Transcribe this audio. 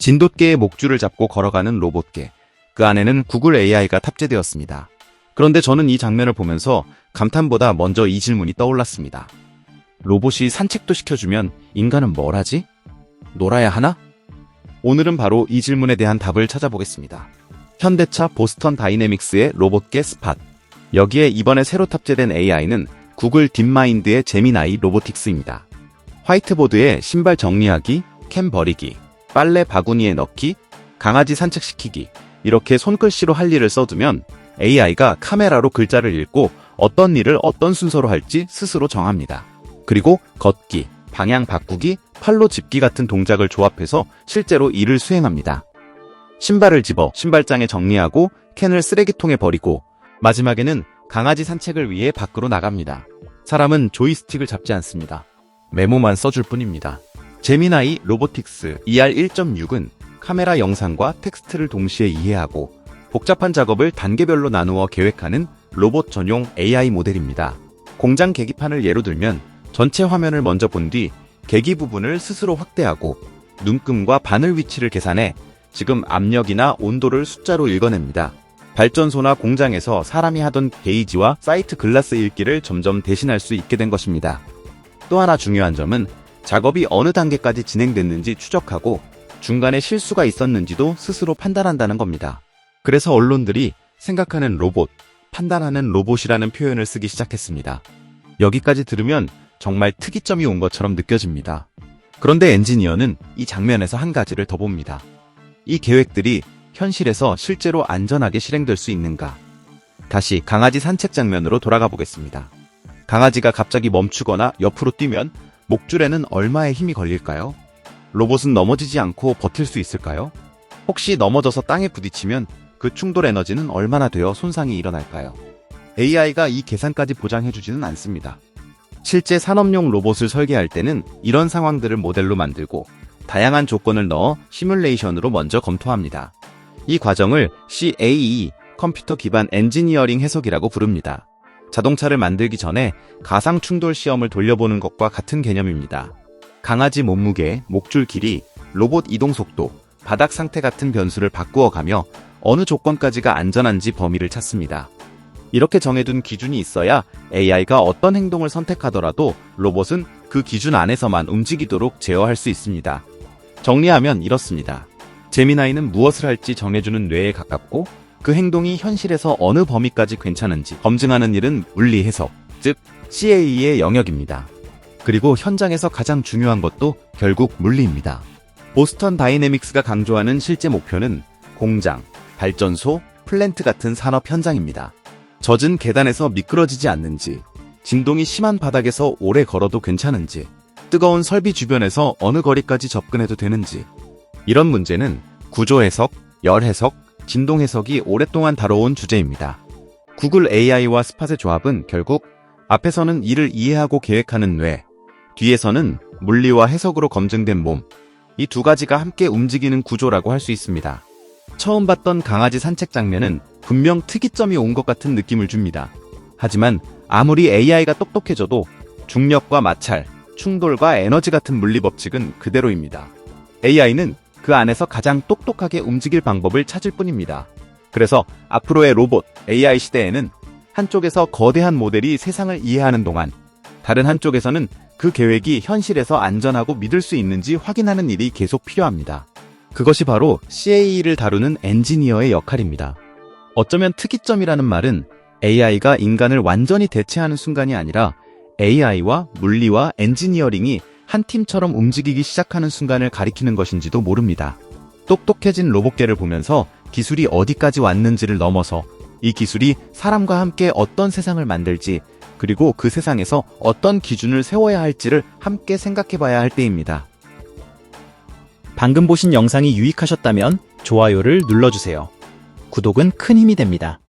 진돗개의 목줄을 잡고 걸어가는 로봇개. 그 안에는 구글 AI가 탑재되었습니다. 그런데 저는 이 장면을 보면서 감탄보다 먼저 이 질문이 떠올랐습니다. 로봇이 산책도 시켜주면 인간은 뭘 하지? 놀아야 하나? 오늘은 바로 이 질문에 대한 답을 찾아보겠습니다. 현대차 보스턴 다이내믹스의 로봇개 스팟. 여기에 이번에 새로 탑재된 AI는 구글 딥마인드의 제미나이 로보틱스입니다. 화이트보드에 신발 정리하기, 캔 버리기, 빨래 바구니에 넣기, 강아지 산책시키기, 이렇게 손글씨로 할 일을 써두면 AI가 카메라로 글자를 읽고 어떤 일을 어떤 순서로 할지 스스로 정합니다. 그리고 걷기, 방향 바꾸기, 팔로 짚기 같은 동작을 조합해서 실제로 일을 수행합니다. 신발을 집어 신발장에 정리하고 캔을 쓰레기통에 버리고 마지막에는 강아지 산책을 위해 밖으로 나갑니다. 사람은 조이스틱을 잡지 않습니다. 메모만 써줄 뿐입니다. 제미나이 로보틱스 ER1.6은 카메라 영상과 텍스트를 동시에 이해하고 복잡한 작업을 단계별로 나누어 계획하는 로봇 전용 AI 모델입니다. 공장 계기판을 예로 들면 전체 화면을 먼저 본 뒤 계기 부분을 스스로 확대하고 눈금과 바늘 위치를 계산해 지금 압력이나 온도를 숫자로 읽어냅니다. 발전소나 공장에서 사람이 하던 게이지와 사이트 글라스 읽기를 점점 대신할 수 있게 된 것입니다. 또 하나 중요한 점은 작업이 어느 단계까지 진행됐는지 추적하고 중간에 실수가 있었는지도 스스로 판단한다는 겁니다. 그래서 언론들이 생각하는 로봇, 판단하는 로봇이라는 표현을 쓰기 시작했습니다. 여기까지 들으면 정말 특이점이 온 것처럼 느껴집니다. 그런데 엔지니어는 이 장면에서 한 가지를 더 봅니다. 이 계획들이 현실에서 실제로 안전하게 실행될 수 있는가? 다시 강아지 산책 장면으로 돌아가 보겠습니다. 강아지가 갑자기 멈추거나 옆으로 뛰면 목줄에는 얼마의 힘이 걸릴까요? 로봇은 넘어지지 않고 버틸 수 있을까요? 혹시 넘어져서 땅에 부딪히면 그 충돌 에너지는 얼마나 되어 손상이 일어날까요? AI가 이 계산까지 보장해주지는 않습니다. 실제 산업용 로봇을 설계할 때는 이런 상황들을 모델로 만들고 다양한 조건을 넣어 시뮬레이션으로 먼저 검토합니다. 이 과정을 CAE, 컴퓨터 기반 엔지니어링 해석이라고 부릅니다. 자동차를 만들기 전에 가상 충돌 시험을 돌려보는 것과 같은 개념입니다. 강아지 몸무게, 목줄 길이, 로봇 이동 속도, 바닥 상태 같은 변수를 바꾸어가며 어느 조건까지가 안전한지 범위를 찾습니다. 이렇게 정해둔 기준이 있어야 AI가 어떤 행동을 선택하더라도 로봇은 그 기준 안에서만 움직이도록 제어할 수 있습니다. 정리하면 이렇습니다. 제미나이는 무엇을 할지 정해주는 뇌에 가깝고 그 행동이 현실에서 어느 범위까지 괜찮은지 검증하는 일은 물리 해석, 즉 CAE의 영역입니다. 그리고 현장에서 가장 중요한 것도 결국 물리입니다. 보스턴 다이내믹스가 강조하는 실제 목표는 공장, 발전소, 플랜트 같은 산업 현장입니다. 젖은 계단에서 미끄러지지 않는지, 진동이 심한 바닥에서 오래 걸어도 괜찮은지, 뜨거운 설비 주변에서 어느 거리까지 접근해도 되는지, 이런 문제는 구조 해석, 열 해석, 진동 해석이 오랫동안 다뤄온 주제입니다. 구글 AI와 스팟의 조합은 결국 앞에서는 이를 이해하고 계획하는 뇌, 뒤에서는 물리와 해석으로 검증된 몸, 이 두 가지가 함께 움직이는 구조라고 할 수 있습니다. 처음 봤던 강아지 산책 장면은 분명 특이점이 온 것 같은 느낌을 줍니다. 하지만 아무리 AI가 똑똑해져도 중력과 마찰, 충돌과 에너지 같은 물리 법칙은 그대로입니다. AI는 그 안에서 가장 똑똑하게 움직일 방법을 찾을 뿐입니다. 그래서 앞으로의 로봇, AI 시대에는 한쪽에서 거대한 모델이 세상을 이해하는 동안 다른 한쪽에서는 그 계획이 현실에서 안전하고 믿을 수 있는지 확인하는 일이 계속 필요합니다. 그것이 바로 CAE를 다루는 엔지니어의 역할입니다. 어쩌면 특이점이라는 말은 AI가 인간을 완전히 대체하는 순간이 아니라 AI와 물리와 엔지니어링이 한 팀처럼 움직이기 시작하는 순간을 가리키는 것인지도 모릅니다. 똑똑해진 로봇개를 보면서 기술이 어디까지 왔는지를 넘어서 이 기술이 사람과 함께 어떤 세상을 만들지, 그리고 그 세상에서 어떤 기준을 세워야 할지를 함께 생각해봐야 할 때입니다. 방금 보신 영상이 유익하셨다면 좋아요를 눌러주세요. 구독은 큰 힘이 됩니다.